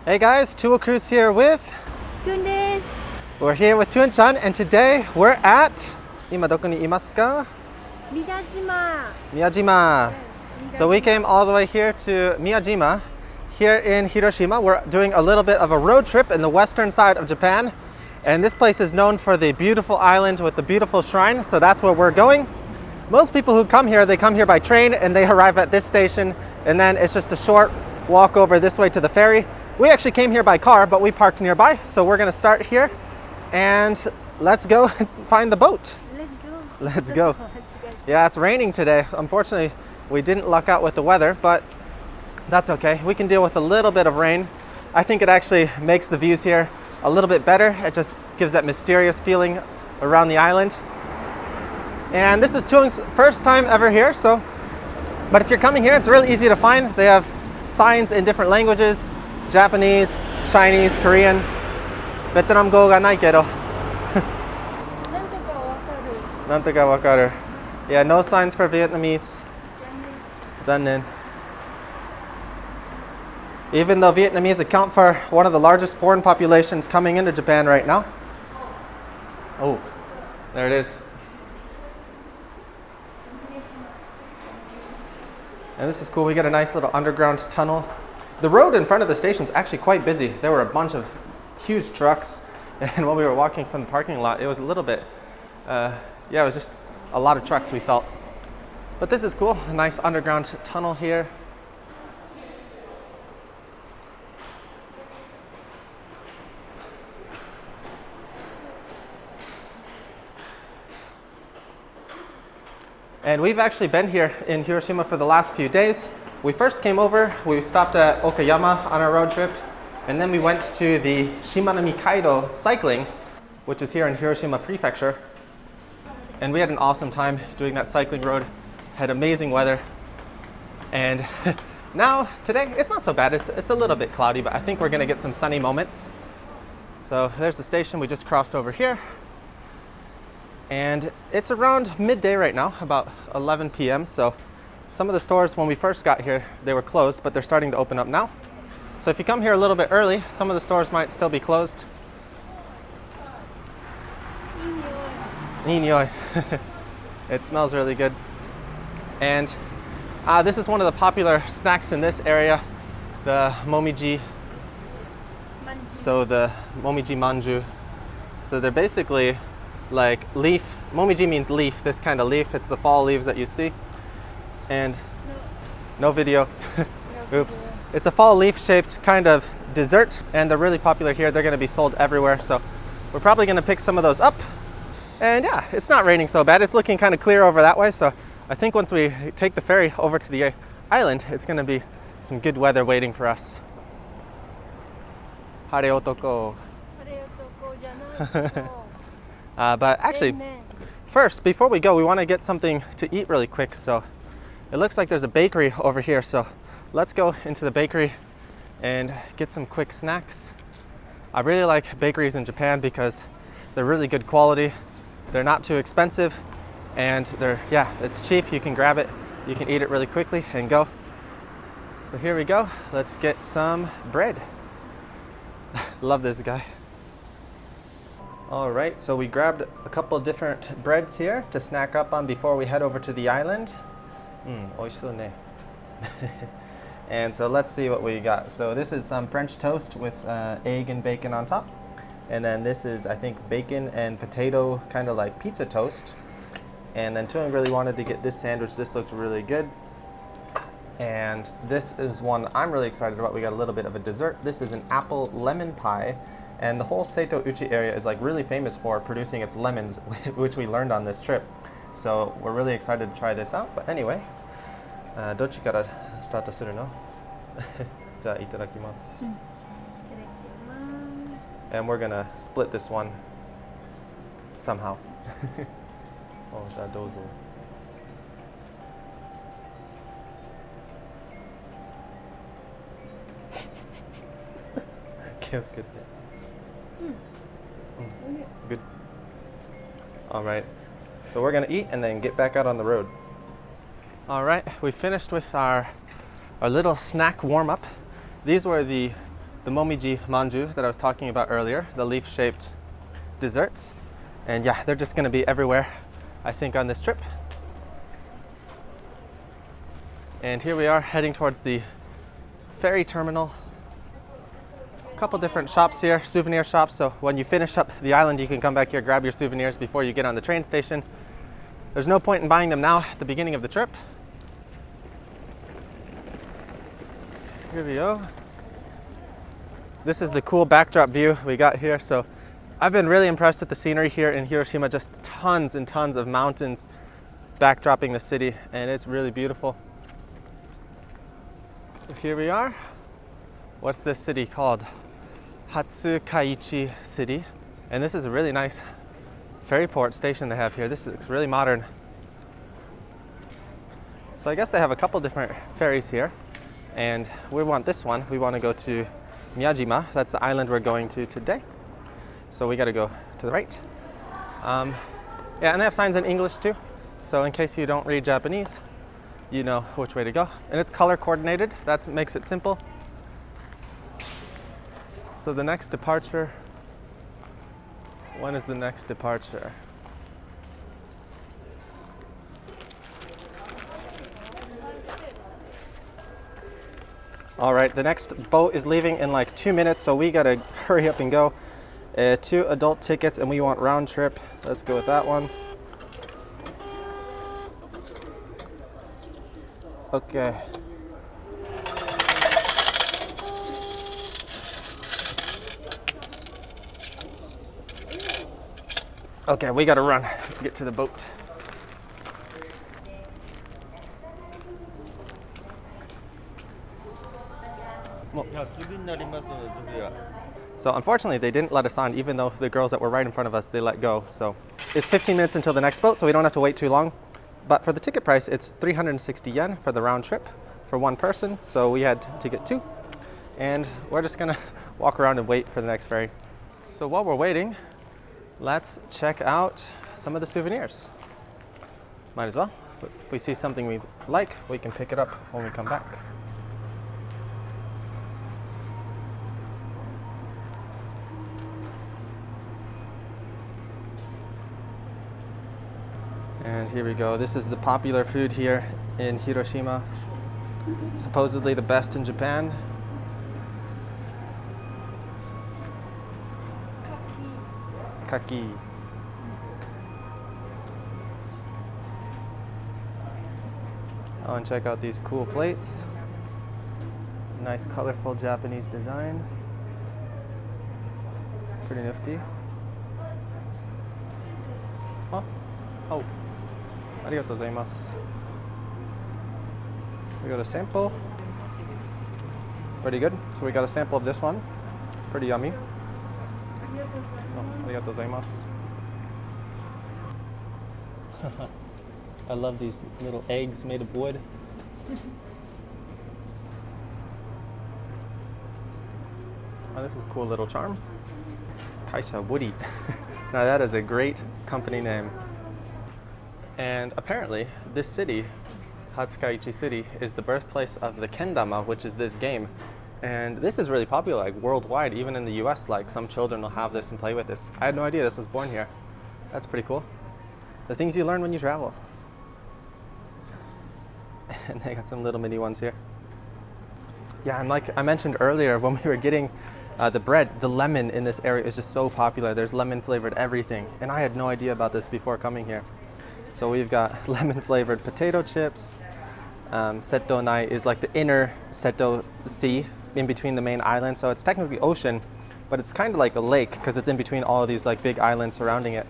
Hey guys, Tuo Cruz here with Tun desu. We're here with Tun-chan, and today we're at 今どこにいますか? Miyajima. Miyajima. So we came all the way here to Miyajima here in Hiroshima. We're doing a little bit of a road trip in the western side of Japan, and this place is known for the beautiful island with the beautiful shrine, so that's where we're going. Most people who come here, they come here by train and they arrive at this station, and then it's just a short walk over this way to the ferry. We actually came here by car, but we parked nearby, so we're gonna start here and let's go find the boat. Let's go. Let's go. Yeah, it's raining today. Unfortunately, we didn't luck out with the weather, but that's okay. We can deal with a little bit of rain. I think it actually makes the views here a little bit better. It just gives that mysterious feeling around the island. And this is Tuang's first time ever here, but if you're coming here, it's really easy to find. They have signs in different languages: Japanese, Chinese, Korean. Vietnam go ga nai kedo. Nantoka wakaru. Yeah, no signs for Vietnamese. Zannen. Even though Vietnamese account for one of the largest foreign populations coming into Japan right now. Oh, there it is. And this is cool. We got a nice little underground tunnel. The road in front of the station is actually quite busy. There were a bunch of huge trucks, and when we were walking from the parking lot, it was a little bit, it was just a lot of trucks, we felt. But this is cool. A nice underground tunnel here. And we've actually been here in Hiroshima for the last few days. We first came over, we stopped at Okayama on our road trip, and then we went to the Shimanami-Kaido cycling, which is here in Hiroshima prefecture. And we had an awesome time doing that cycling road, had amazing weather. And now, today, it's not so bad. It's a little bit cloudy, but I think we're gonna get some sunny moments. So there's the station we just crossed over here. And it's around midday right now, about 11 p.m. So some of the stores, when we first got here, they were closed, but they're starting to open up now. So if you come here a little bit early, some of the stores might still be closed. Ninyoi. It smells really good. And this is one of the popular snacks in this area, the Momiji. So the Momiji manju. So they're basically like leaf. Momiji means leaf, this kind of leaf. It's the fall leaves that you see. And no video. Oops. It's a fall leaf shaped kind of dessert, and they're really popular here. They're gonna be sold everywhere. So we're probably gonna pick some of those up. And yeah, it's not raining so bad. It's looking kind of clear over that way. So I think once we take the ferry over to the island, it's gonna be some good weather waiting for us. Hare otoko. But actually, first, before we go, we want to get something to eat really quick. So it looks like there's a bakery over here. So let's go into the bakery and get some quick snacks. I really like bakeries in Japan because they're really good quality. They're not too expensive, and it's cheap. You can grab it, you can eat it really quickly and go. So here we go. Let's get some bread. Love this guy. All right, so we grabbed a couple different breads here to snack up on before we head over to the island. Oishisu ne. And so let's see what we got. So this is some French toast with egg and bacon on top. And then this is, I think, bacon and potato, kind of like pizza toast. And then Tuang really wanted to get this sandwich. This looks really good. And this is one I'm really excited about. We got a little bit of a dessert. This is an apple lemon pie. And the whole Seito Uchi area is like really famous for producing its lemons, which we learned on this trip. So we're really excited to try this out. But anyway, dochi kara start suru no? Ja, itadakimasu. And we're gonna split this one somehow. Oh, ja, dozo. Good. All right. So we're gonna eat and then get back out on the road. All right, we finished with our little snack warm-up. These were the the Momiji manju that I was talking about earlier, the leaf-shaped desserts. And yeah, they're just going to be everywhere, I think, on this trip. And here we are heading towards the ferry terminal. A couple different shops here, souvenir shops, so when you finish up the island you can come back here, grab your souvenirs before you get on the train station. There's no point in buying them now at the beginning of the trip. Here we go. This is the cool backdrop view we got here. So I've been really impressed with the scenery here in Hiroshima, just tons and tons of mountains backdropping the city, and it's really beautiful. Here we are. What's this city called? Hatsukaichi City. And this is a really nice ferry port station they have here. This looks really modern. So I guess they have a couple different ferries here. And we want this one. We want to go to Miyajima. That's the island we're going to today. So we got to go to the right. Yeah, and they have signs in English too. So in case you don't read Japanese, you know which way to go. And it's color coordinated. That makes it simple. So the next departure, when is the next departure? All right, the next boat is leaving in like 2 minutes, so we gotta hurry up and go. 2 adult tickets, and we want round trip. Let's go with that one. Okay. Okay, we gotta run to get to the boat. So unfortunately, they didn't let us on, even though the girls that were right in front of us, they let go. So it's 15 minutes until the next boat, so we don't have to wait too long. But for the ticket price, it's 360 yen for the round trip for one person. So we had to get 2. And we're just gonna walk around and wait for the next ferry. So while we're waiting, let's check out some of the souvenirs. Might as well. If we see something we like, we can pick it up when we come back. And here we go. This is the popular food here in Hiroshima. Supposedly the best in Japan. Kaki. Oh, and check out these cool plates. Nice colorful Japanese design. Pretty nifty. Huh? Oh. Arigatou gozaimasu. We got a sample. Pretty good. So we got a sample of this one. Pretty yummy. Oh, arigatou gozaimasu. I love these little eggs made of wood. Oh, this is a cool little charm. Kaisha Woody. Now that is a great company name. And apparently this city, Hatsukaichi City, is the birthplace of the kendama, which is this game. And this is really popular, like worldwide, even in the US, like some children will have this and play with this. I had no idea this was born here. That's pretty cool. The things you learn when you travel. And they got some little mini ones here. Yeah, and like I mentioned earlier, when we were getting the bread, the lemon in this area is just so popular. There's lemon flavored everything. And I had no idea about this before coming here. So we've got lemon flavored potato chips. Seto Nai is like the inner Seto Sea in between the main island. So it's technically ocean, but it's kind of like a lake because it's in between all of these like big islands surrounding it.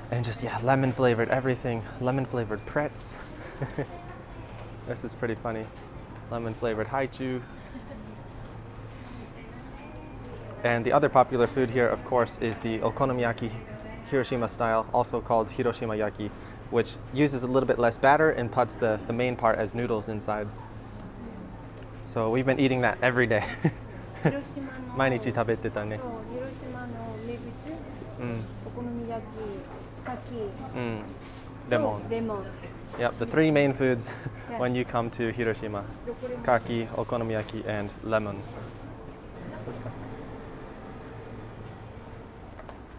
And just, yeah, lemon flavored everything. Lemon flavored pretz. This is pretty funny. Lemon flavored haichu. And the other popular food here, of course, is the okonomiyaki, Hiroshima style, also called Hiroshima yaki, which uses a little bit less batter and puts the main part as noodles inside. So we've been eating that every day. 毎日食べてたね。広島の名物、お好み焼き、かき、レモン。Yep, the three main foods Yeah. when you come to Hiroshima. Kaki, okonomiyaki, and lemon.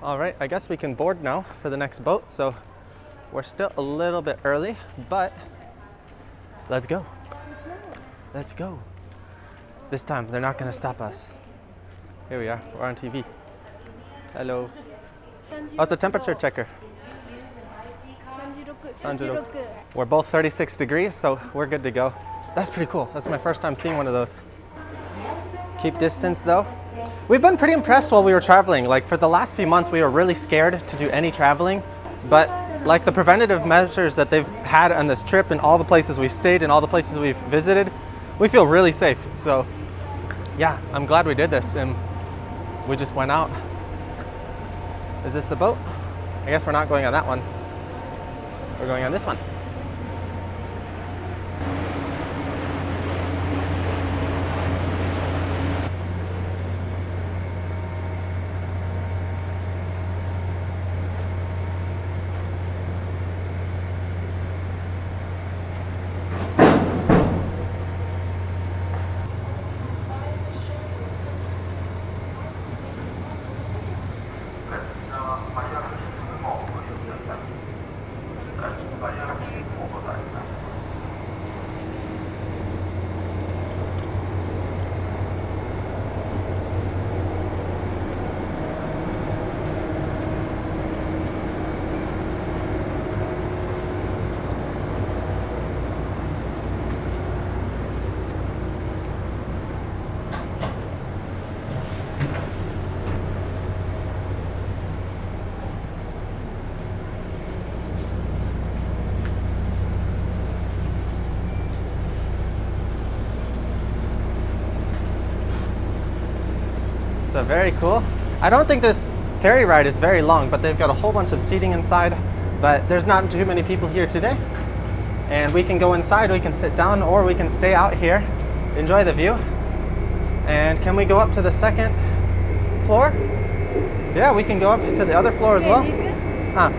All right, I guess we can board now for the next boat. So we're still a little bit early, but let's go. Let's go. This time, they're not gonna stop us. Here we are, we're on TV. Hello. Oh, it's a temperature checker. 36. We're both 36 degrees, so we're good to go. That's pretty cool. That's my first time seeing one of those. Keep distance though. We've been pretty impressed while we were traveling. Like for the last few months, we were really scared to do any traveling, but like the preventative measures that they've had on this trip and all the places we've stayed and all the places we've visited, we feel really safe. So yeah, I'm glad we did this and we just went out. Is this the boat? I guess we're not going on that one. We're going on this one. So very cool. I don't think this ferry ride is very long, but they've got a whole bunch of seating inside, but there's not too many people here today. And we can go inside, we can sit down, or we can stay out here, enjoy the view. And can we go up to the second floor? Yeah, we can go up to the other floor as well. Huh.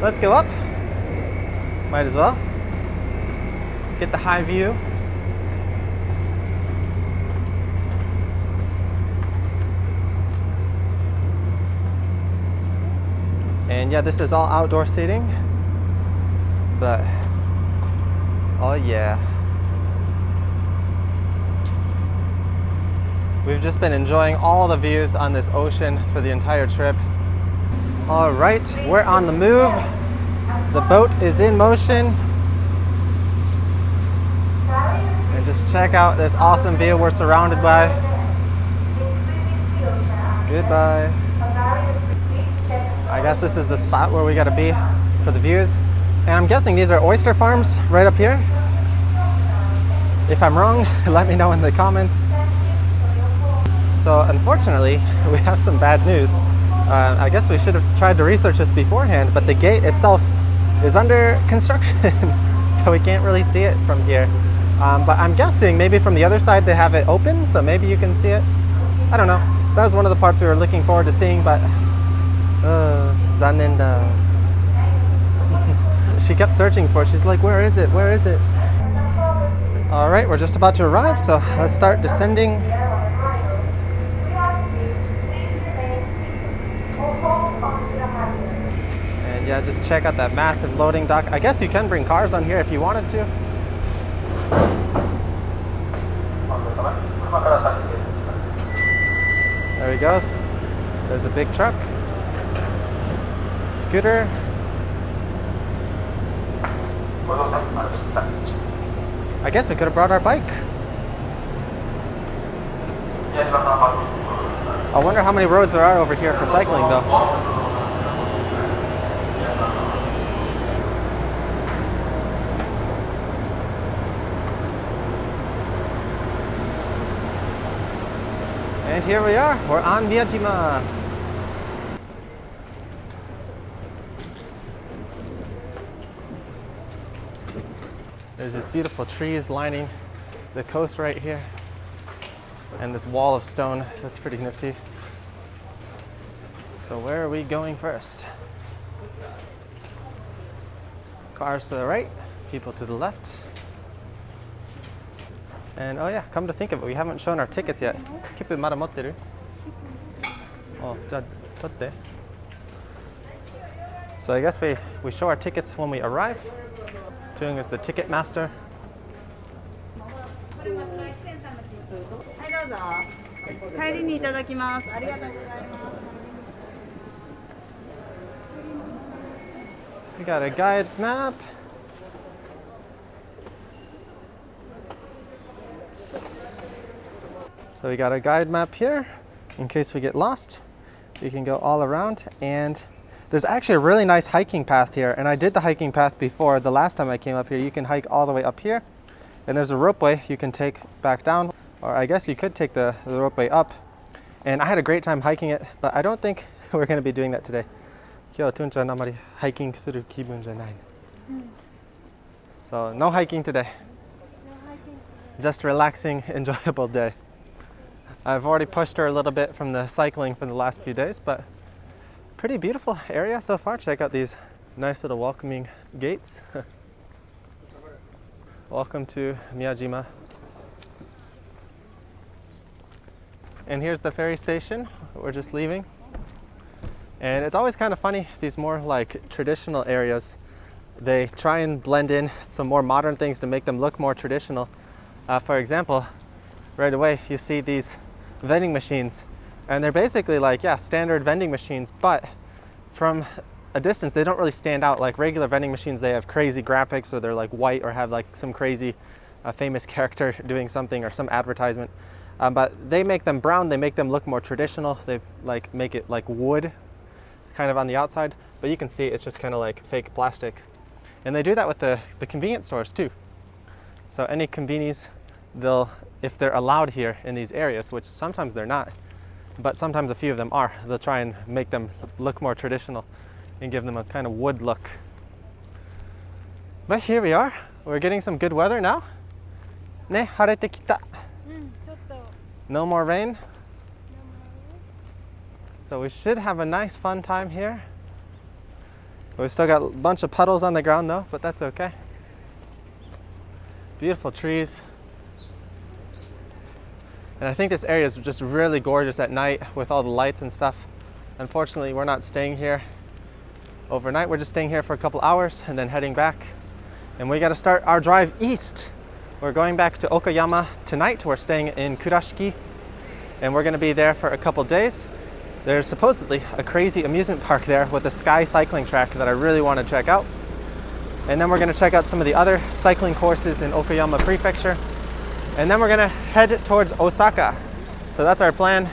Let's go up. Might as well. Get the high view. And yeah, this is all outdoor seating, but oh yeah. We've just been enjoying all the views on this ocean for the entire trip. All right, we're on the move. The boat is in motion. And just check out this awesome view we're surrounded by. Goodbye. I guess this is the spot where we gotta be for the views. And I'm guessing these are oyster farms right up here. If I'm wrong, let me know in the comments. So unfortunately, we have some bad news. I guess we should have tried to research this beforehand, but the gate itself is under construction, so we can't really see it from here. But I'm guessing maybe from the other side they have it open, so maybe you can see it. I don't know. That was one of the parts we were looking forward to seeing, but zanen da. She kept searching for it. She's like, where is it? Where is it? All right, we're just about to arrive, so let's start descending. And yeah, just check out that massive loading dock. I guess you can bring cars on here if you wanted to. There we go. There's a big truck. Scooter. I guess we could have brought our bike. I wonder how many roads there are over here for cycling though. And here we are, we're on Miyajima. There's just beautiful trees lining the coast right here. And this wall of stone, that's pretty nifty. So where are we going first? Cars to the right, people to the left. And oh yeah, come to think of it, we haven't shown our tickets yet. 切符まだ持ってる? Oh, じゃあ取って. So I guess we show our tickets when we arrive. Tung is the ticket master. はいどうぞ。帰りにいただきます。ありがとうございます。 We got a guide map. So we got a guide map here in case we get lost. We can go all around, and there's actually a really nice hiking path here, and I did the hiking path before. The last time I came up here, you can hike all the way up here, and there's a ropeway you can take back down, or I guess you could take the ropeway up. And I had a great time hiking it, but I don't think we're going to be doing that today. 今日はトゥンちゃんあまりハイキングする気分じゃない。So no hiking today. Just relaxing, enjoyable day. I've already pushed her a little bit from the cycling for the last few days, but pretty beautiful area so far. Check out these nice little welcoming gates. Welcome to Miyajima. And here's the ferry station. We're just leaving. And it's always kind of funny, these more like traditional areas, they try and blend in some more modern things to make them look more traditional. For example, right away you see these vending machines, and they're basically like, yeah, standard vending machines, but from a distance they don't really stand out. Like regular vending machines, they have crazy graphics, or they're like white, or have like some crazy famous character doing something, or some advertisement. But they make them brown, they make them look more traditional. They like make it like wood kind of on the outside, but you can see it's just kind of like fake plastic. And they do that with the convenience stores too. So any convenies, they'll, if they're allowed here in these areas, which sometimes they're not, but sometimes a few of them are, they'll try and make them look more traditional and give them a kind of wood look. But here we are, we're getting some good weather now. Ne, harete kita. No more rain. So we should have a nice fun time here. We've still got a bunch of puddles on the ground though, but that's okay. Beautiful trees. And I think this area is just really gorgeous at night with all the lights and stuff. Unfortunately, we're not staying here overnight. We're just staying here for a couple hours and then heading back. And we got to start our drive east. We're going back to Okayama tonight. We're staying in Kurashiki, and we're going to be there for a couple days. There's supposedly a crazy amusement park there with a sky cycling track that I really want to check out. And then we're going to check out some of the other cycling courses in Okayama Prefecture. And then we're going to head towards Osaka. So that's our plan.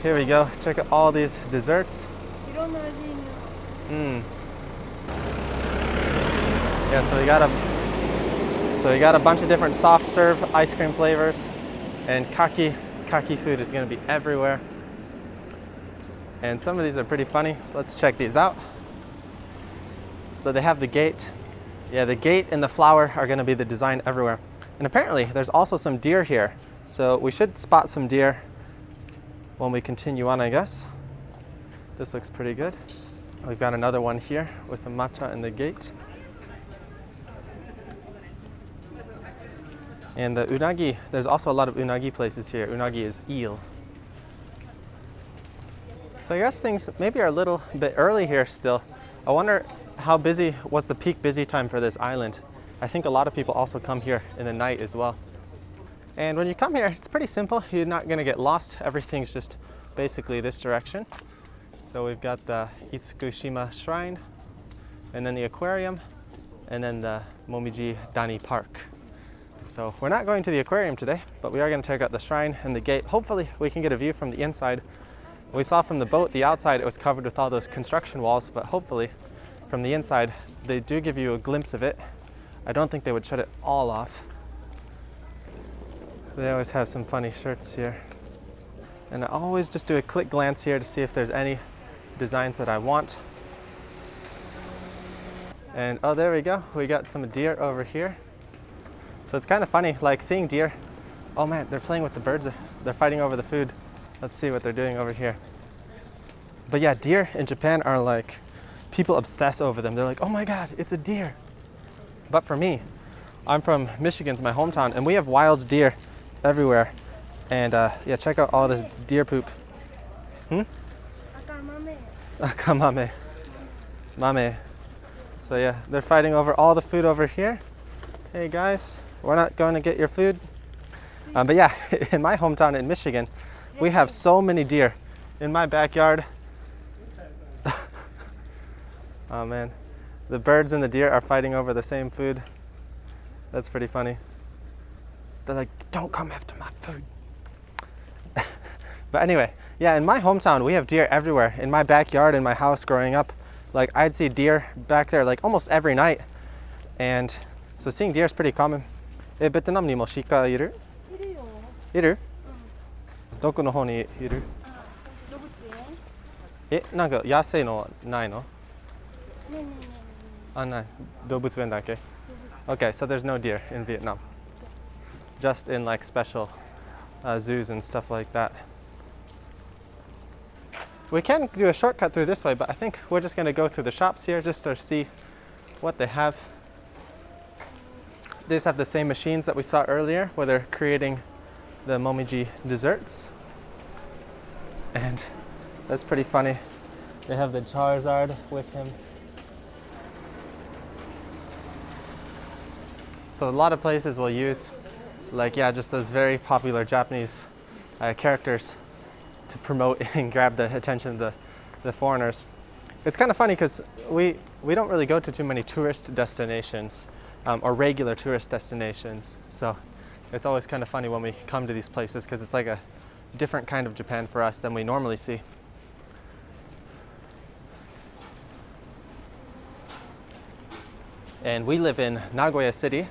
Here we go. Check out all these desserts. Yeah, so we got a bunch of different soft serve ice cream flavors, and kaki food is going to be everywhere. And some of these are pretty funny. Let's check these out. So they have the gate. Yeah, the gate and the flower are going to be the design everywhere. And apparently there's also some deer here. So we should spot some deer when we continue on, I guess. This looks pretty good. We've got another one here with the matcha and the gate. And the unagi, there's also a lot of unagi places here. Unagi is eel. So I guess things maybe are a little bit early here still. I wonder how busy was the peak busy time for this island. I think a lot of people also come here in the night as well. And when you come here, it's pretty simple. You're not going to get lost. Everything's just basically this direction. So we've got the Itsukushima Shrine, and then the aquarium, and then the Momiji Dani Park. So we're not going to the aquarium today, but we are going to check out the shrine and the gate. Hopefully we can get a view from the inside. We saw from the boat, the outside, it was covered with all those construction walls, but hopefully from the inside, they do give you a glimpse of it. I don't think they would shut it all off. They always have some funny shirts here. And I always just do a quick glance here to see if there's any designs that I want. And oh, there we go. We got some deer over here. So it's kind of funny, like seeing deer. Oh man, they're playing with the birds. They're fighting over the food. Let's see what they're doing over here. But yeah, deer in Japan are like people obsess over them. They're like, oh my God, it's a deer. But for me, I'm from Michigan's my hometown, and we have wild deer everywhere. And yeah, check out all this deer poop. Akamame. Mame. So yeah, they're fighting over all the food over here. Hey guys, we're not going to get your food. But yeah, in my hometown in Michigan, we have so many deer in my backyard. Oh man, the birds and the deer are fighting over the same food. That's pretty funny. They're like, don't come after my food. But anyway, yeah, in my hometown, we have deer everywhere. In my backyard, in my house growing up, like I'd see deer back there like almost every night. And so seeing deer is pretty common. Vietnam ni mo shika iru? Iru? Doko no hou ni iru? なんか野生のないの? Not. 動物園だけ? Okay, so there's no deer in Vietnam. Just in like special zoos and stuff like that. We can do a shortcut through this way, but I think we're just going to go through the shops here just to see what they have. They just have the same machines that we saw earlier where they're creating the Momiji desserts. And that's pretty funny. They have the Charizard with him. So a lot of places will use like, yeah, just those very popular Japanese characters to promote and grab the attention of the foreigners. It's kind of funny because we don't really go to too many tourist destinations or regular tourist destinations. So it's always kind of funny when we come to these places because it's like a different kind of Japan for us than we normally see. And we live in Nagoya City,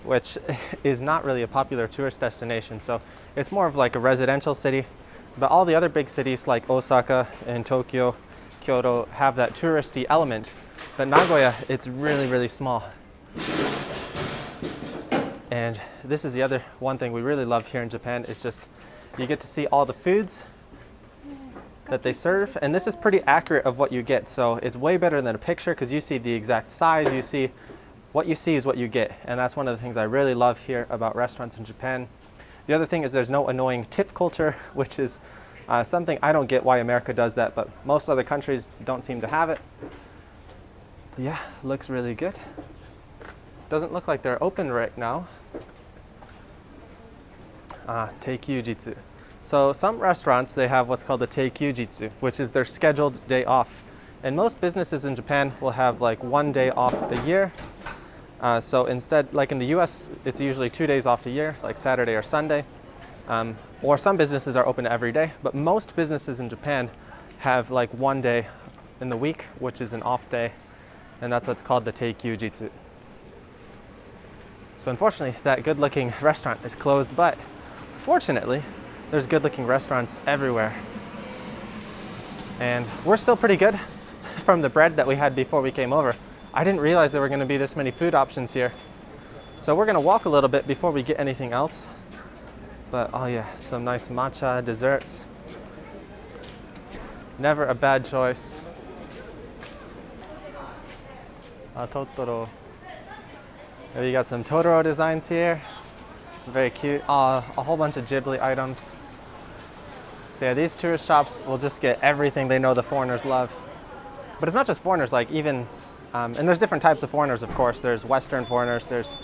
which is not really a popular tourist destination. So it's more of like a residential city. But all the other big cities like Osaka and Tokyo, Kyoto have that touristy element. But Nagoya, it's really, really small. And this is the other one thing we really love here in Japan is just you get to see all the foods that they serve. And this is pretty accurate of what you get. So it's way better than a picture because you see the exact size. You see what you see is what you get. And that's one of the things I really love here about restaurants in Japan. The other thing is there's no annoying tip culture, which is something I don't get why America does that, but most other countries don't seem to have it. Yeah, looks really good. Doesn't look like they're open right now. Teikyujitsu. So some restaurants, they have what's called a Teikyujitsu, which is their scheduled day off. And most businesses in Japan will have like 1 day off a year. So instead, like in the US, it's usually 2 days off the year, like Saturday or Sunday. Or some businesses are open every day, but most businesses in Japan have like 1 day in the week, which is an off day. And that's what's called the Teikyujitsu. So unfortunately, that good-looking restaurant is closed, but fortunately, there's good-looking restaurants everywhere. And we're still pretty good from the bread that we had before we came over. I didn't realize there were going to be this many food options here. So we're going to walk a little bit before we get anything else. But oh yeah, some nice matcha desserts. Never a bad choice. Totoro. You got some Totoro designs here. Very cute. A whole bunch of Ghibli items. So yeah, these tourist shops will just get everything they know the foreigners love. But it's not just foreigners, like even and there's different types of foreigners, of course. There's Western foreigners, there's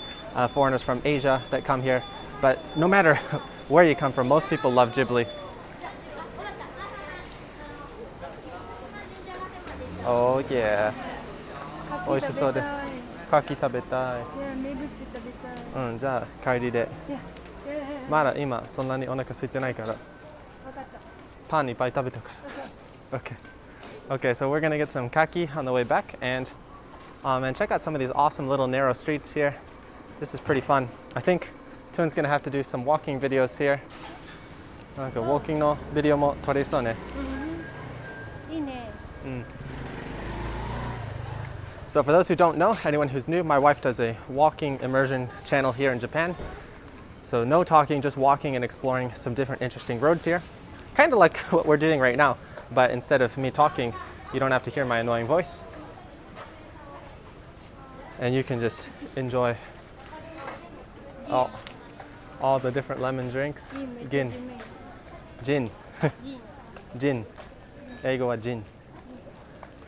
foreigners from Asia that come here. But no matter where you come from, most people love Ghibli. Oh yeah. 美味しそうで。柿食べたい。うん、じゃあ帰りで。まだ今そんなにお腹空いてないから。パンいっぱい食べたから。Okay. Okay, so we're gonna get some kaki on the way back and check out some of these awesome little narrow streets here. This is pretty fun. I think Toon's gonna have to do some walking videos here. なんか walking のビデオも撮れそうね。いいね。うん。So for those who don't know, anyone who's new, my wife does a walking immersion channel here in Japan. So no talking, just walking and exploring some different interesting roads here. Kind of like what we're doing right now, but instead of me talking, you don't have to hear my annoying voice. and you can just enjoy all the different lemon drinks. Gin. Gin. Gin. Eigo wa gin.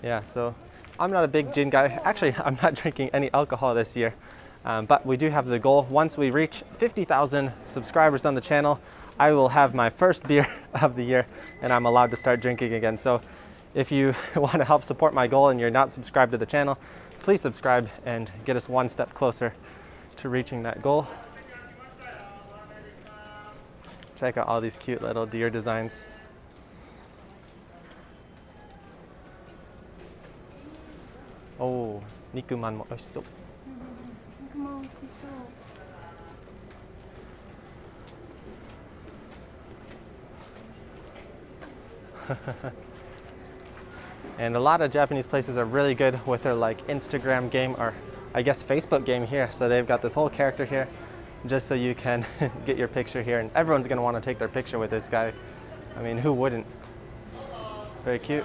Yeah, so I'm not a big gin guy. Actually, I'm not drinking any alcohol this year. But we do have the goal. Once we reach 50,000 subscribers on the channel, I will have my first beer of the year and I'm allowed to start drinking again. So if you want to help support my goal and you're not subscribed to the channel, please subscribe and get us one step closer to reaching that goal. Check out all these cute little deer designs. Oh, nikuman mo oishisou. And a lot of Japanese places are really good with their like Instagram game, or I guess Facebook game here. So they've got this whole character here just so you can get your picture here, and everyone's gonna want to take their picture with this guy. I mean, who wouldn't? Very cute.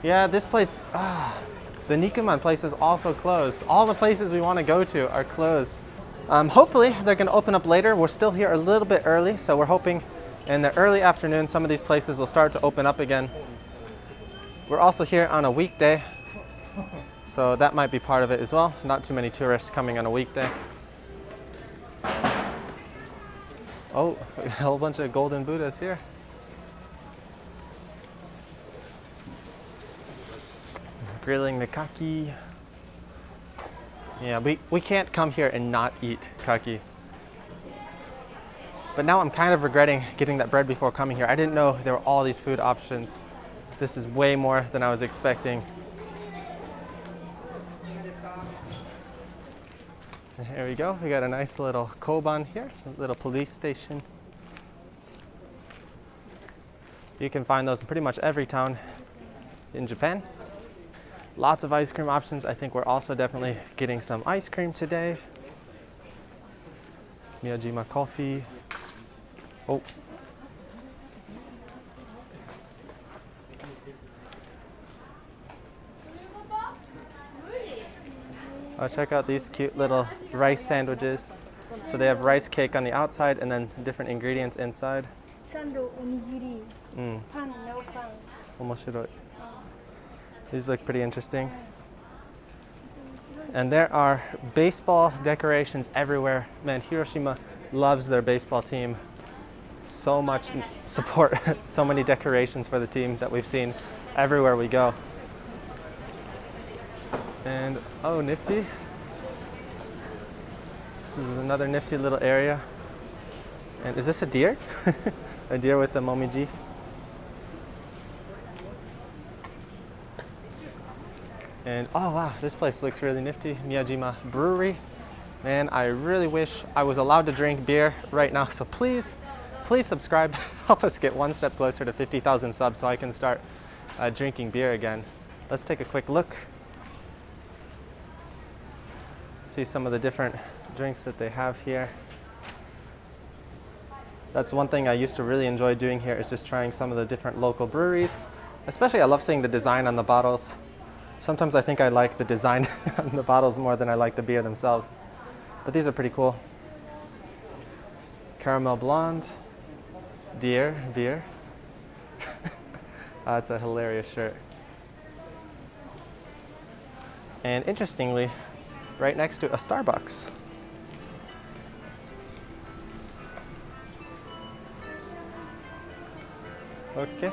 Yeah, this place, the Nikuman place is also closed. All the places we want to go to are closed. Hopefully they're going to open up later. We're still here a little bit early, so we're hoping in the early afternoon some of these places will start to open up again. We're also here on a weekday, so that might be part of it as well. Not too many tourists coming on a weekday. Oh, a whole bunch of golden Buddhas here. Grilling the kaki. Yeah, we can't come here and not eat kaki. But now I'm kind of regretting getting that bread before coming here. I didn't know there were all these food options. This is way more than I was expecting. And here we go. We got a nice little koban here, a little police station. You can find those in pretty much every town in Japan. Lots of ice cream options. I think we're also definitely getting some ice cream today. Miyajima coffee. Oh. Oh, check out these cute little rice sandwiches. So they have rice cake on the outside and then different ingredients inside. Sando onigiri. Pan, no pan. Omoshiroi. These look pretty interesting. And there are baseball decorations everywhere. Man, Hiroshima loves their baseball team. So much support, so many decorations for the team that we've seen everywhere we go. And oh, nifty. This is another nifty little area. And is this a deer? A deer with the Momiji? And oh wow, this place looks really nifty. Miyajima Brewery. Man, I really wish I was allowed to drink beer right now. So please subscribe. Help us get one step closer to 50,000 subs so I can start drinking beer again. Let's take a quick look. See some of the different drinks that they have here. That's one thing I used to really enjoy doing here, is just trying some of the different local breweries. Especially I love seeing the design on the bottles. Sometimes I think I like the design on the bottles more than I like the beer themselves. But these are pretty cool. Caramel blonde, deer, beer. That's a hilarious shirt. And interestingly, right next to a Starbucks. Okay.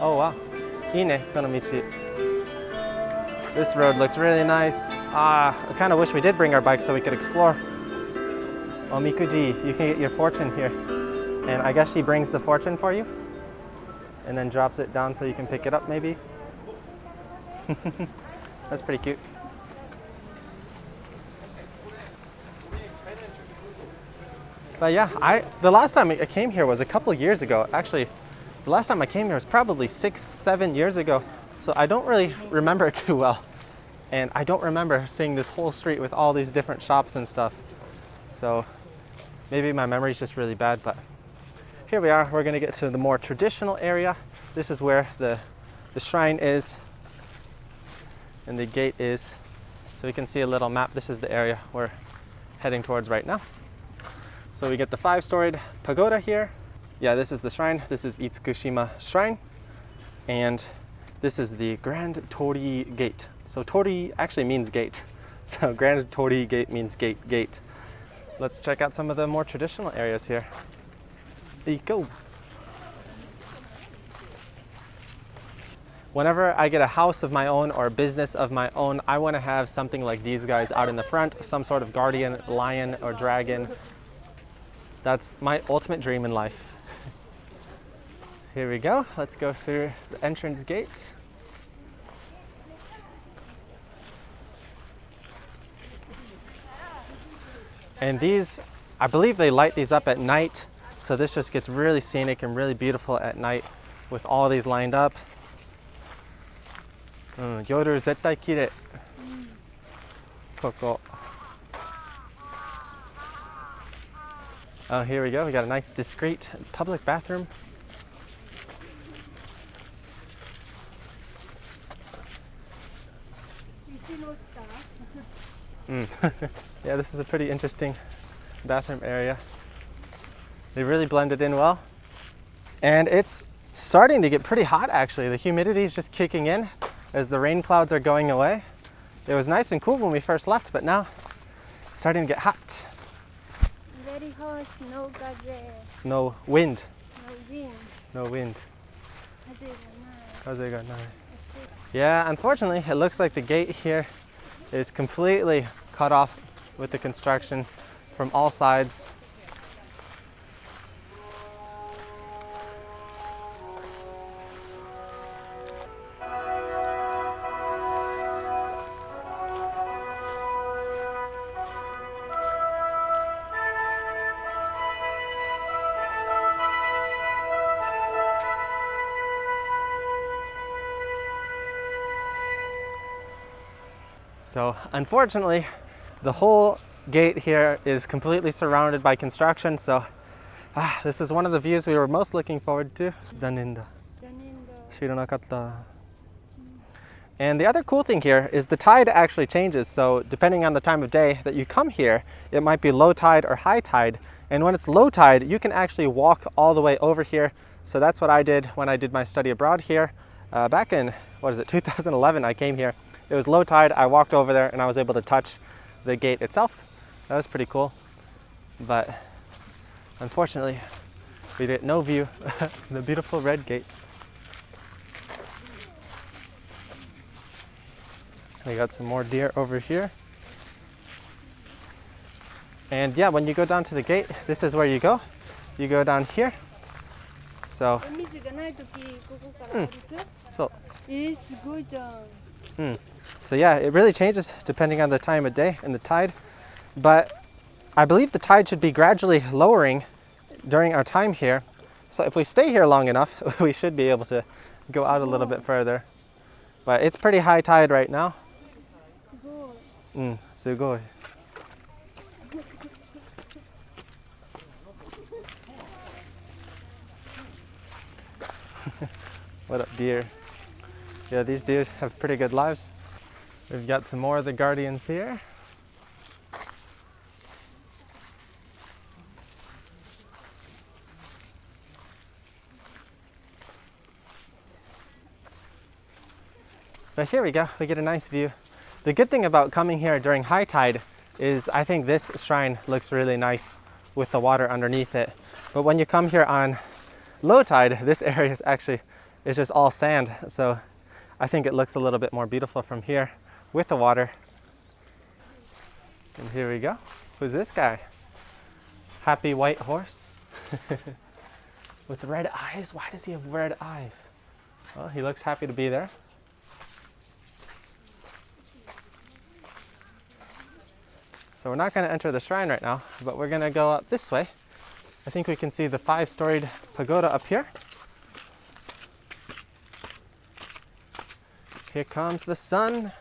Oh wow, ine, kono michi. This road looks really nice. I kind of wish we did bring our bike so we could explore. Omikuji, you can get your fortune here. And I guess she brings the fortune for you and then drops it down so you can pick it up maybe. That's pretty cute. But yeah, the last time I came here was a couple of years ago. Actually, the last time I came here was probably 6-7 years ago. So I don't really remember it too well. And I don't remember seeing this whole street with all these different shops and stuff. So maybe my memory's just really bad, but here we are. We're going to get to the more traditional area. This is where the shrine is and the gate is. So we can see a little map. This is the area we're heading towards right now. So we get the 5-storied pagoda here. Yeah, this is the shrine. This is Itsukushima Shrine. And this is the Grand Torii Gate. So Torii actually means gate. So Grand Torii Gate means gate. Let's check out some of the more traditional areas here. There you go. Whenever I get a house of my own or a business of my own, I want to have something like these guys out in the front, some sort of guardian lion or dragon. That's my ultimate dream in life. Here we go. Let's go through the entrance gate. And these, I believe they light these up at night. So this just gets really scenic and really beautiful at night with all these lined up. Yoru zettai kirei. Koko. Oh, here we go. We got a nice discreet public bathroom. Yeah, this is a pretty interesting bathroom area. They really blended in well. And it's starting to get pretty hot actually. The humidity is just kicking in as the rain clouds are going away. It was nice and cool when we first left, but now it's starting to get hot. Very hot, no gaze. No wind. No wind. No wind. 風がない。 Yeah, unfortunately, it looks like the gate here is completely cut off with the construction from all sides. So unfortunately, the whole gate here is completely surrounded by construction. So this is one of the views we were most looking forward to. 残念だ。知らなかった. And the other cool thing here is the tide actually changes. So depending on the time of day that you come here, it might be low tide or high tide. And when it's low tide, you can actually walk all the way over here. So that's what I did when I did my study abroad here. Back in, 2011, I came here. It was low tide. I walked over there and I was able to touch the gate itself. That was pretty cool. But unfortunately, we get no view of the beautiful red gate. We got some more deer over here. And yeah, when you go down to the gate, this is where you go. You go down here. So, お水がないとき、ここから歩く？ so, すごいじゃん。 so yeah, it really changes depending on the time of day and the tide. But I believe the tide should be gradually lowering during our time here. So if we stay here long enough, we should be able to go out a little bit further. But it's pretty high tide right now. すごい. What up, deer? Yeah, these deer have pretty good lives. We've got some more of the guardians here. But here we go, we get a nice view. The good thing about coming here during high tide is I think this shrine looks really nice with the water underneath it. But when you come here on low tide, this area is actually just all sand. So I think it looks a little bit more beautiful from here with the water. And here we go. Who's this guy? Happy white horse with red eyes. Why does he have red eyes? Well, he looks happy to be there. So we're not going to enter the shrine right now, but we're going to go up this way. I think we can see the 5-storied pagoda up here. Here comes the sun.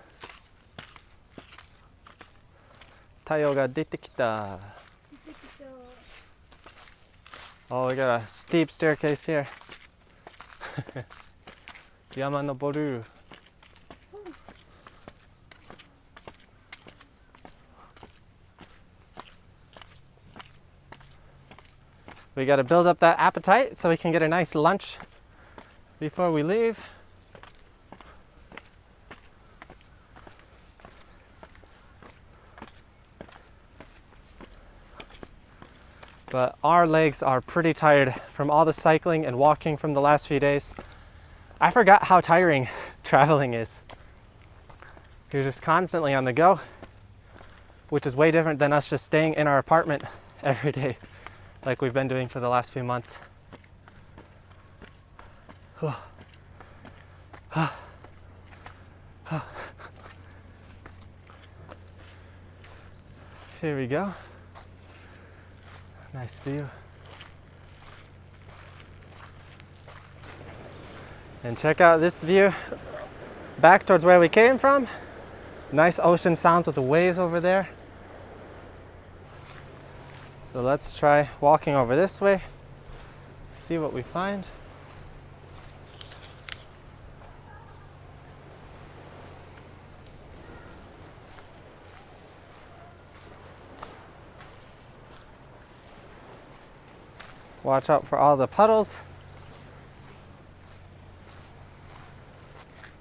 太陽が出てきた. Oh, we got a steep staircase here. Yama noboru. We got to build up that appetite so we can get a nice lunch before we leave. But our legs are pretty tired from all the cycling and walking from the last few days. I forgot how tiring traveling is. You're just constantly on the go, which is way different than us just staying in our apartment every day like we've been doing for the last few months. Here we go. Nice view. And check out this view back towards where we came from. Nice ocean sounds with the waves over there. So let's try walking over this way, see what we find. Watch out for all the puddles.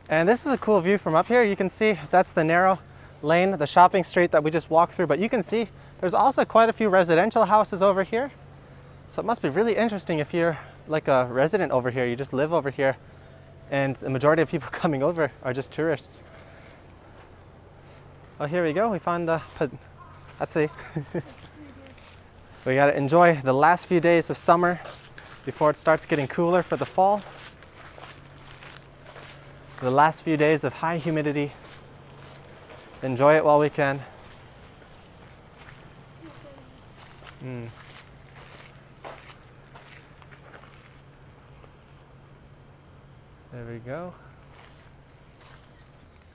And this is a cool view from up here. You can see that's the narrow lane, the shopping street that we just walked through, but you can see there's also quite a few residential houses over here. So it must be really interesting if you're like a resident over here, you just live over here, and the majority of people coming over are just tourists. Oh, here we go, we found the, let's see. We gotta enjoy the last few days of summer before it starts getting cooler for the fall. The last few days of high humidity. Enjoy it while we can. There we go.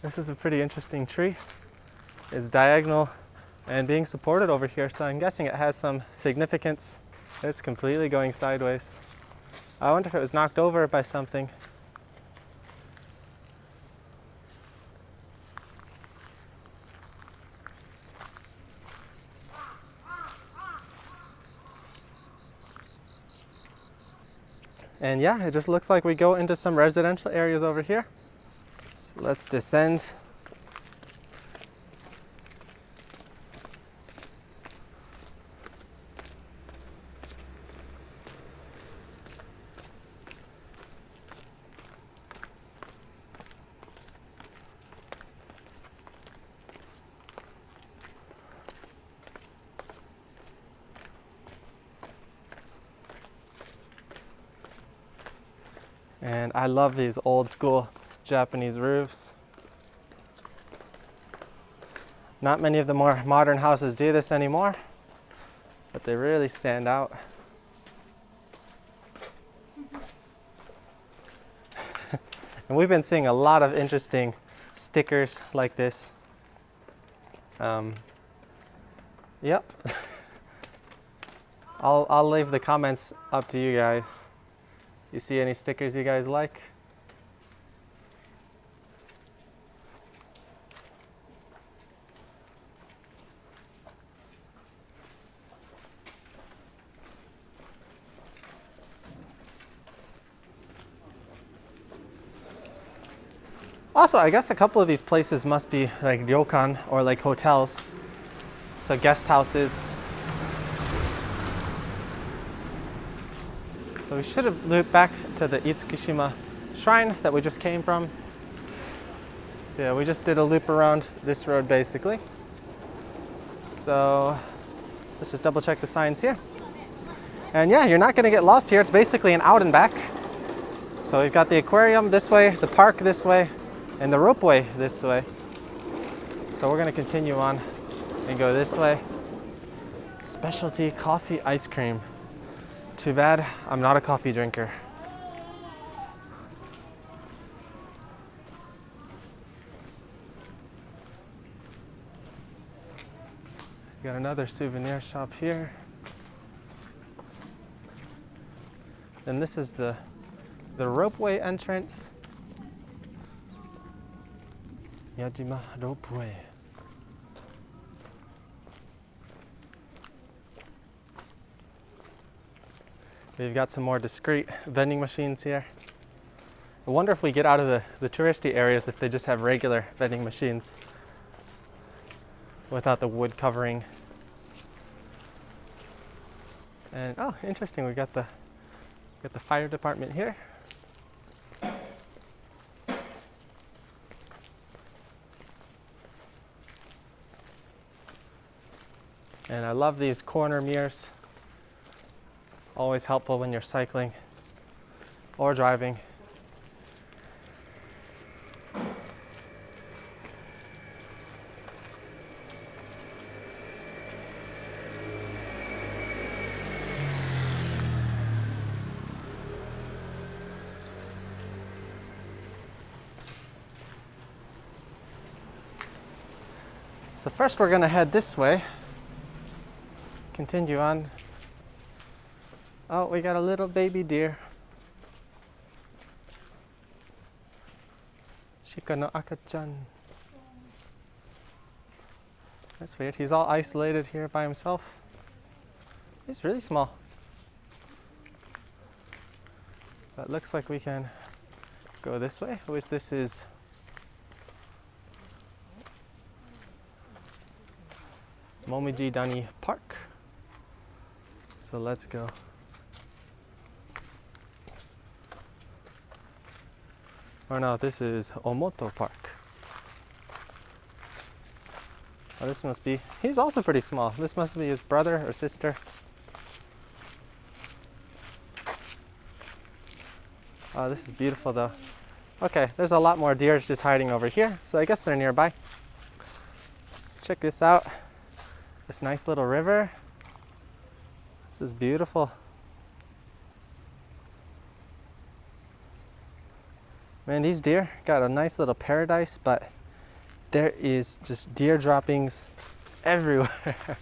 This is a pretty interesting tree. It's diagonal and being supported over here, so I'm guessing it has some significance. It's completely going sideways. I wonder if it was knocked over by something. And yeah, it just looks like we go into some residential areas over here. So let's descend. And I love these old school Japanese roofs. Not many of the more modern houses do this anymore, but they really stand out. And we've been seeing a lot of interesting stickers like this. Yep. I'll leave the comments up to you guys. You see any stickers you guys like? Also, I guess a couple of these places must be like ryokan or like hotels. So guest houses. So we should have looped back to the Itsukushima Shrine that we just came from. So yeah, we just did a loop around this road basically. So let's just double check the signs here. And yeah, you're not gonna get lost here. It's basically an out and back. So we've got the aquarium this way, the park this way, and the ropeway this way. So we're gonna continue on and go this way. Specialty coffee ice cream. Too bad I'm not a coffee drinker. Got another souvenir shop here. And this is the ropeway entrance. Miyajima ropeway. We've got some more discreet vending machines here. I wonder if we get out of the touristy areas if they just have regular vending machines without the wood covering. And oh, interesting, we got the fire department here. And I love these corner mirrors. Always helpful when you're cycling or driving. So first we're going to head this way. Continue on. Oh, we got a little baby deer. Shika no akachan. That's weird. He's all isolated here by himself. He's really small. But looks like we can go this way, which this is Momiji Dani Park. So let's go. Or no, this is Omoto Park. Oh, this must be, he's also pretty small. This must be his brother or sister. Oh, this is beautiful though. Okay, there's a lot more deer just hiding over here, so I guess they're nearby. Check this out. This nice little river. This is beautiful. Man, these deer got a nice little paradise, but there is just deer droppings everywhere.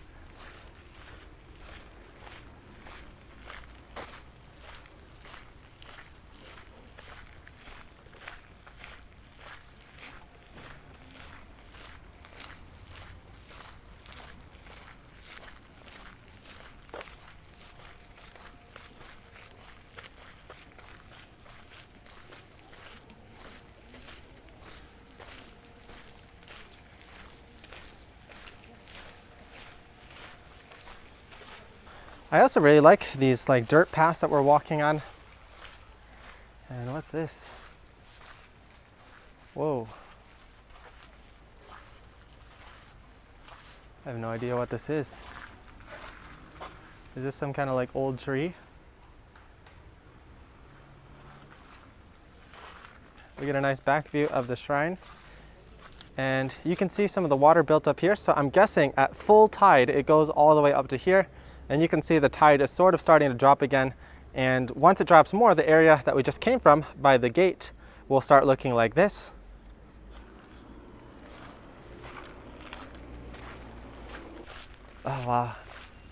I also really like these like dirt paths that we're walking on. And what's this? Whoa. I have no idea what this is. Is this some kind of like old tree? We get a nice back view of the shrine. And you can see some of the water built up here. So I'm guessing at full tide, it goes all the way up to here. And you can see the tide is sort of starting to drop again. And once it drops more, the area that we just came from by the gate will start looking like this. Oh wow,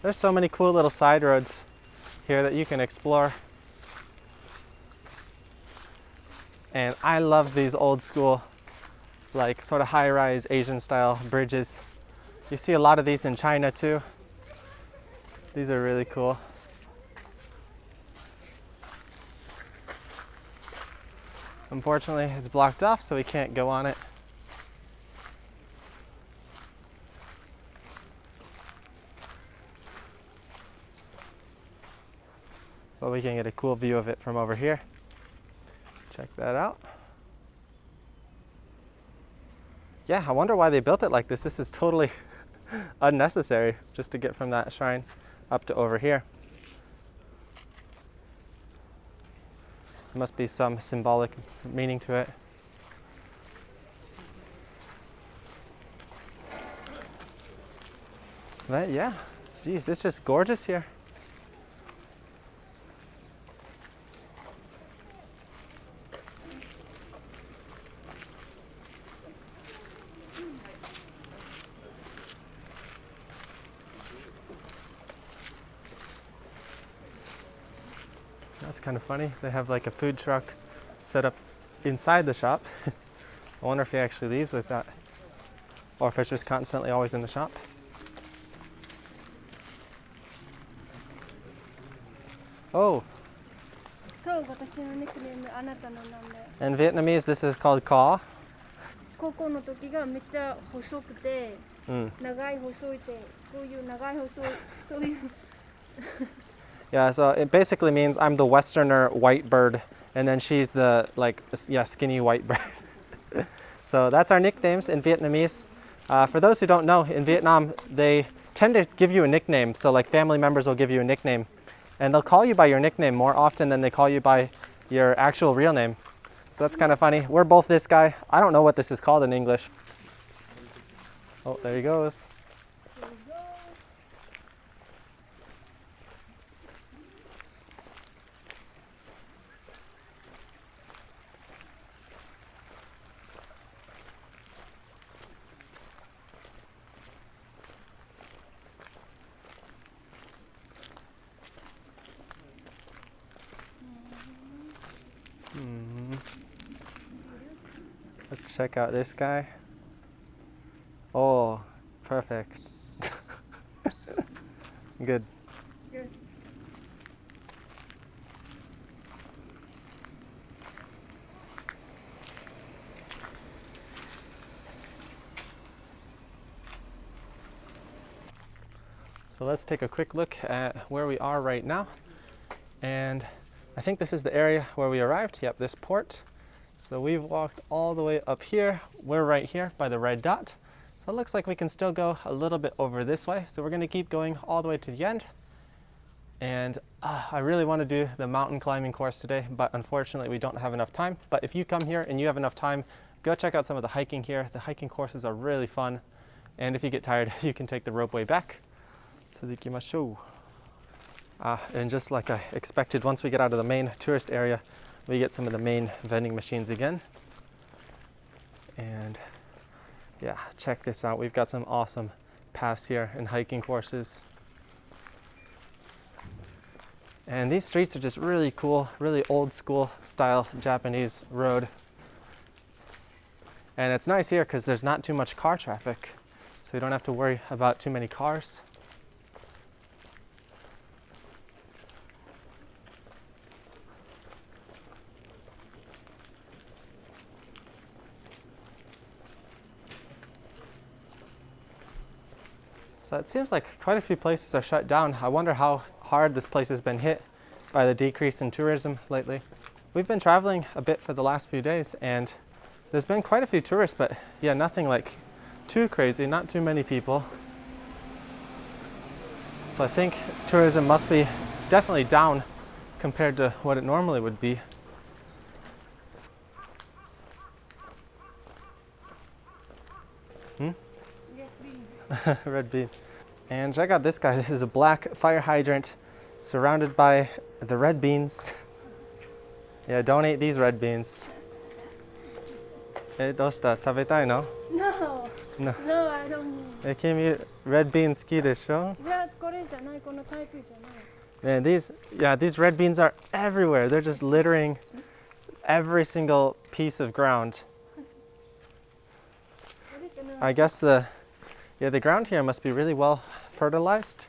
there's so many cool little side roads here that you can explore. And I love these old school, like sort of high-rise Asian style bridges. You see a lot of these in China too. These are really cool. Unfortunately, it's blocked off, so we can't go on it. But we can get a cool view of it from over here. Check that out. Yeah, I wonder why they built it like this. This is totally unnecessary just to get from that shrine up to over here. There must be some symbolic meaning to it. But yeah, geez, it's just gorgeous here. That's kind of funny. They have like a food truck set up inside the shop. I wonder if he actually leaves with that, or if it's just constantly always in the shop. Oh, そう私のニックネームあなたの名前 in Vietnamese this is called caw. 高校の時がめっちゃ細くて Mm. 長い細いてこういう長い細いそういう Yeah, so it basically means I'm the Westerner white bird, and then she's the skinny white bird. So that's our nicknames in Vietnamese. For those who don't know, in Vietnam they tend to give you a nickname. So like family members will give you a nickname, and they'll call you by your nickname more often than they call you by your actual real name. So that's kind of funny. We're both this guy. I don't know what this is called in English. Oh, there he goes. Let's check out this guy. Oh, perfect. Good. Good. So let's take a quick look at where we are right now. And I think this is the area where we arrived. Yep, this port. So we've walked all the way up here. We're right here by the red dot. So it looks like we can still go a little bit over this way. So we're going to keep going all the way to the end. And I really want to do the mountain climbing course today, but unfortunately we don't have enough time. But if you come here and you have enough time, go check out some of the hiking here. The hiking courses are really fun. And if you get tired, you can take the ropeway back. Tsuzikimashou. And just like I expected, once we get out of the main tourist area, we get some of the main vending machines again. And yeah, check this out. We've got some awesome paths here and hiking courses. And these streets are just really cool, really old school style Japanese road. And it's nice here because there's not too much car traffic, so you don't have to worry about too many cars. So it seems like quite a few places are shut down. I wonder how hard this place has been hit by the decrease in tourism lately. We've been traveling a bit for the last few days, and there's been quite a few tourists, but yeah, nothing like too crazy, not too many people. So I think tourism must be definitely down compared to what it normally would be. Red bean. And check out this guy. This is a black fire hydrant surrounded by the red beans. Yeah, don't eat these red beans. Doshita? Tabetai no? No. No. No, I don't. Kimi, red beans ski desho? いや、これじゃない、このタイプじゃない。 Man, these red beans are everywhere. They're just littering every single piece of ground. I guess the ground here must be really well fertilized.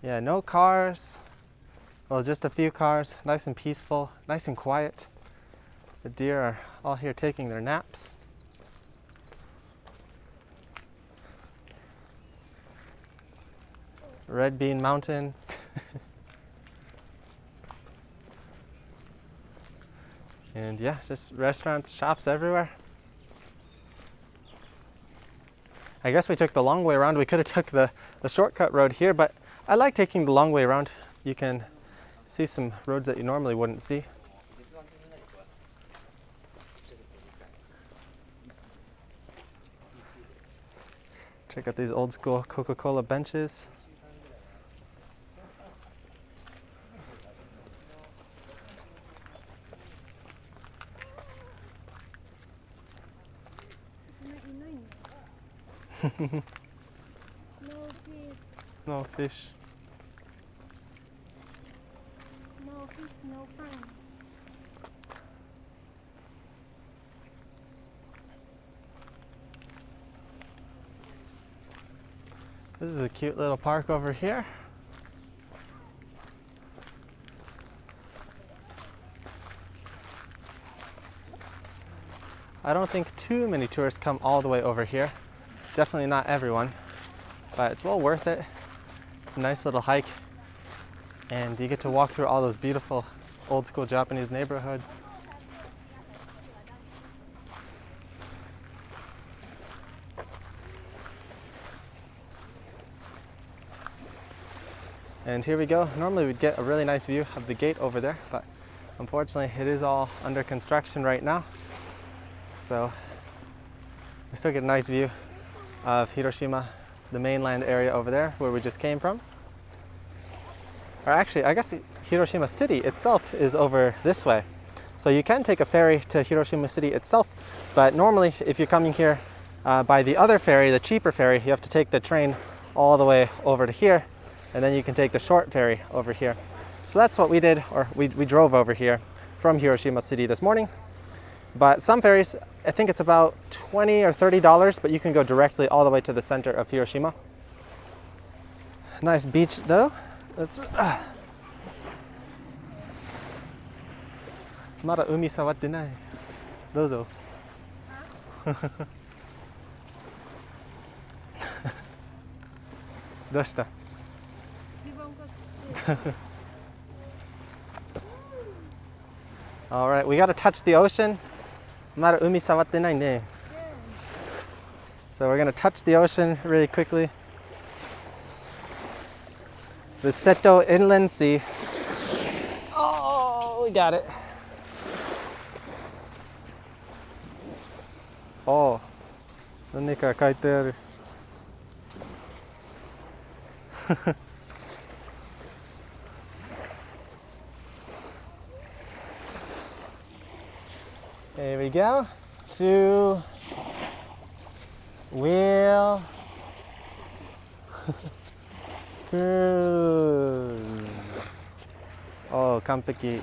Yeah, no cars. Well, just a few cars. Nice and peaceful, nice and quiet. The deer are all here taking their naps. Red Bean Mountain. And yeah, just restaurants, shops everywhere. I guess we took the long way around. We could have took the shortcut road here, but I like taking the long way around. You can see some roads that you normally wouldn't see. Check out these old school Coca-Cola benches. No fish. No fish. No fun. This is a cute little park over here. I don't think too many tourists come all the way over here. Definitely not everyone, but it's well worth it. It's a nice little hike, and you get to walk through all those beautiful old school Japanese neighborhoods. And here we go. Normally we'd get a really nice view of the gate over there, but unfortunately it is all under construction right now. So we still get a nice view of Hiroshima, the mainland area over there where we just came from. Or actually, I guess Hiroshima City itself is over this way. So you can take a ferry to Hiroshima City itself, but normally if you're coming here by the other ferry, the cheaper ferry, you have to take the train all the way over to here, and then you can take the short ferry over here. So that's what we did, or we drove over here from Hiroshima City this morning. But some ferries, I think it's about $20 or $30, but you can go directly all the way to the center of Hiroshima. Nice beach though. Let's まだ海触ってない。どうぞ。どうした？ All right, we got to touch the ocean. まだ海触ってないね。So we're going to touch the ocean really quickly. The Seto Inland Sea. Oh, we got it. Oh, 何か書いてある。There we go. To wheel cruise. Oh, 完璧。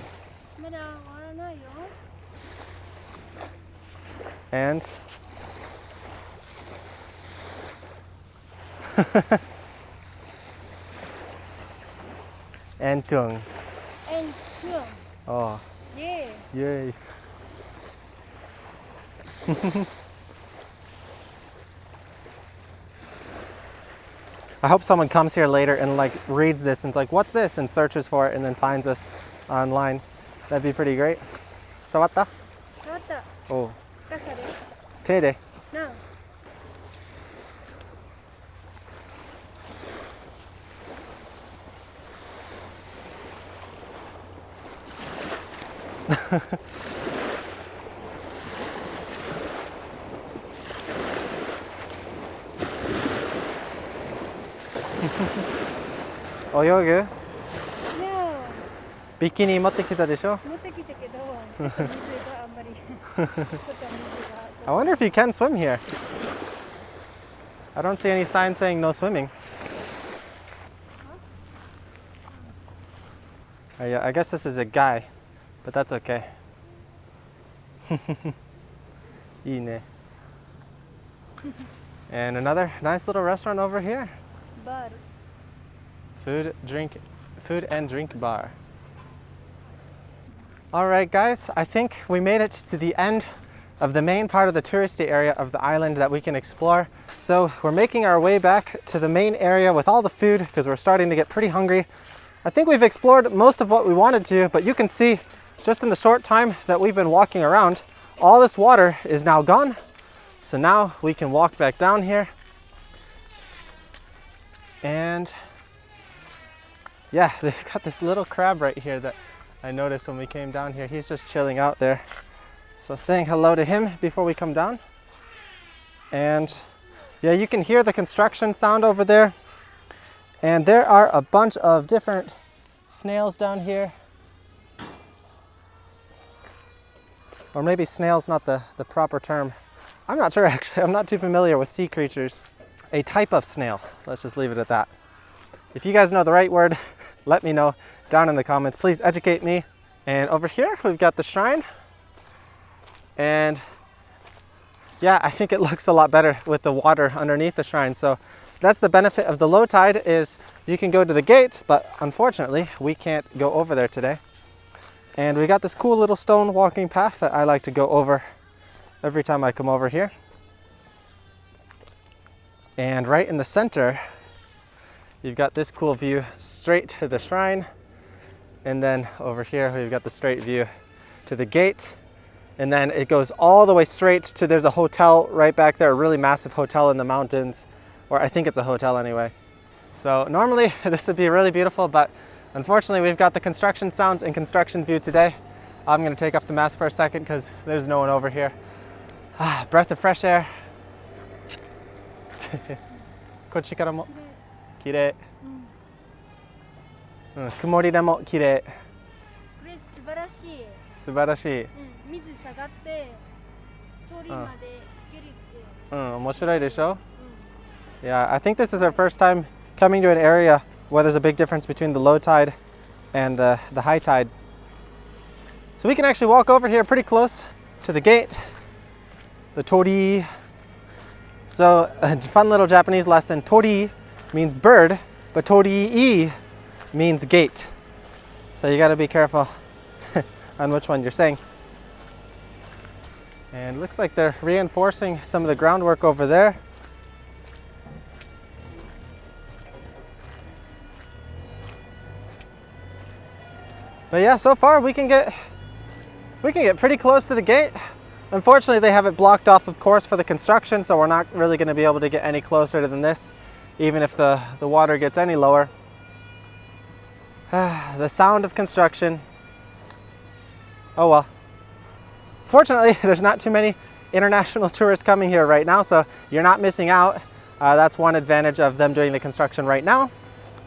まだ終わらないよ。 And and tung. And here. Oh, Yeah. yay. I hope someone comes here later and like reads this and is like, what's this? And searches for it and then finds us online. That'd be pretty great. So what the? 終わった。 Oh, 傘で。手で。 No.泳ぐ? No. ビキニ持ってきたでしょ? 持ってきたけど、水があんまり。ちょっと水が。 I wonder if you can swim here. I don't see any sign saying no swimming. Oh, yeah, I guess this is a guy, but that's okay. いいね. And another nice little restaurant over here. Bar. Food and drink bar. All right, guys, I think we made it to the end of the main part of the touristy area of the island that we can explore. So we're making our way back to the main area with all the food because we're starting to get pretty hungry. I think we've explored most of what we wanted to, but you can see just in the short time that we've been walking around, all this water is now gone. So now we can walk back down here. And yeah, they've got this little crab right here that I noticed when we came down here. He's just chilling out there. So saying hello to him before we come down. And yeah, you can hear the construction sound over there. And there are a bunch of different snails down here. Or maybe snail's not the proper term. I'm not sure actually, I'm not too familiar with sea creatures. A type of snail, let's just leave it at that. If you guys know the right word, let me know down in the comments. Please educate me. And over here, we've got the shrine. And yeah, I think it looks a lot better with the water underneath the shrine. So that's the benefit of the low tide, is you can go to the gate, but unfortunately, we can't go over there today. And we got this cool little stone walking path that I like to go over every time I come over here. And right in the center, you've got this cool view straight to the shrine. And then over here, we've got the straight view to the gate. And then it goes all the way straight to, there's a hotel right back there, a really massive hotel in the mountains, or I think it's a hotel anyway. So normally this would be really beautiful, but unfortunately we've got the construction sounds and construction view today. I'm gonna take off the mask for a second because there's no one over here. Breath of fresh air. こっちからも綺麗。曇りでも綺麗。これ素晴らしい。素晴らしい。水下がって鳥まで行けるって。面白いでしょ? Yeah, I think this is our first time coming to an area where there's a big difference between the low tide and the high tide. So we can actually walk over here pretty close to the gate, the tori. So a fun little Japanese lesson, tori means bird, but torii means gate. So you gotta be careful on which one you're saying. And it looks like they're reinforcing some of the groundwork over there. But yeah, so far we can get pretty close to the gate. Unfortunately, they have it blocked off, of course, for the construction, so we're not really going to be able to get any closer than this, even if the water gets any lower. The sound of construction. Oh well. Fortunately, there's not too many international tourists coming here right now, so you're not missing out. That's one advantage of them doing the construction right now,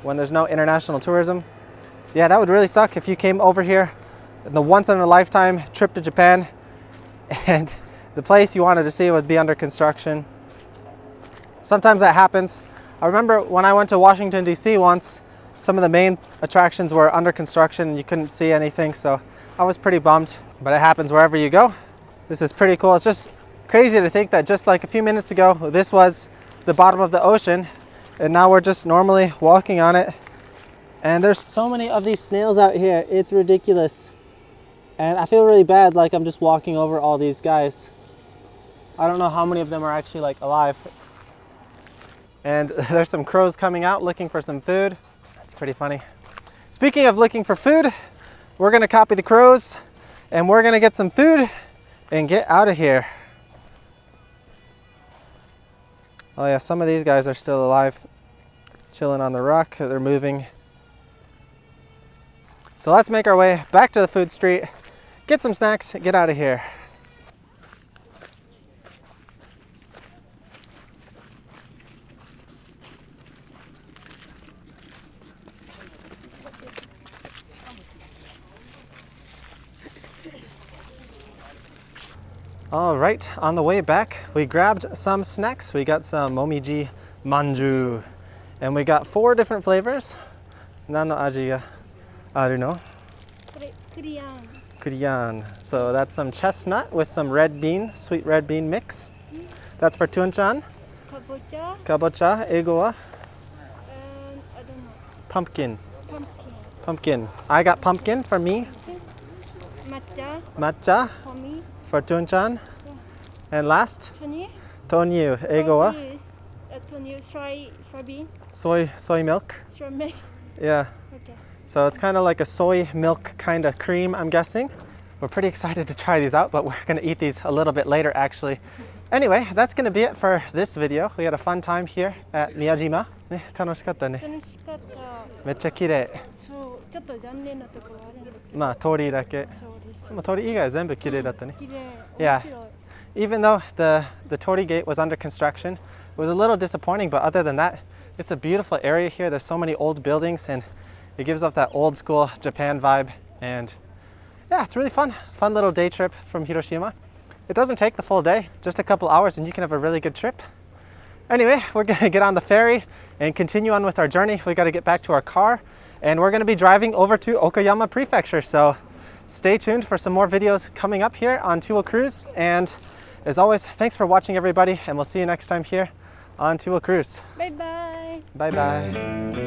when there's no international tourism. So yeah, that would really suck if you came over here in the once-in-a-lifetime trip to Japan and the place you wanted to see would be under construction. Sometimes that happens. I remember when I went to Washington, D.C. once, some of the main attractions were under construction and you couldn't see anything, so I was pretty bummed. But it happens wherever you go. This is pretty cool. It's just crazy to think that just like a few minutes ago, this was the bottom of the ocean, and now we're just normally walking on it. And there's so many of these snails out here, it's ridiculous. And I feel really bad, like I'm just walking over all these guys. I don't know how many of them are actually like alive. And there's some crows coming out looking for some food. That's pretty funny. Speaking of looking for food, we're gonna copy the crows and we're gonna get some food and get out of here. Oh yeah, some of these guys are still alive, chilling on the rock. They're moving. So let's make our way back to the food street, get some snacks, get out of here. All right, on the way back, we grabbed some snacks. We got some Momiji manju, and we got 4 different flavors. 何の味があるの? これクリアン。 Kurian. So that's some chestnut with some red bean, sweet red bean mix. That's for Tunchan. かぼちゃ。 Kabocha, ego wa? I don't know. Pumpkin. Pumpkin. Pumpkin. I got pumpkin for me. Matcha. Matcha For me. for Tunchan. And last, Tony. Tonyu, ego wa? Tony soybean. Soy milk. Soy milk. Yeah. Okay. So it's kind of like a soy milk kind of cream, I'm guessing. We're pretty excited to try these out, but we're gonna eat these a little bit later actually. Anyway, that's gonna be it for this video. We had a fun time here at Miyajima. ね、楽しかったね。楽しかった。めっちゃ綺麗。そう、ちょっと残念なところあるんだけど。まあ通りだけ。そうです。でも通り以外は全部綺麗だったね。綺麗。 Yeah. 面白い。 Even though the Tori Gate was under construction, it was a little disappointing, but other than that, it's a beautiful area here. There's so many old buildings and it gives off that old school Japan vibe. And yeah, it's really fun. Fun little day trip from Hiroshima. It doesn't take the full day, just a couple hours and you can have a really good trip. Anyway, we're gonna get on the ferry and continue on with our journey. We gotta get back to our car And we're going to be driving over to Okayama Prefecture, so stay tuned for some more videos coming up here on Tuo Cruise. And as always, thanks for watching, everybody, and we'll see you next time here on Tuo Cruise. Bye bye. Bye bye.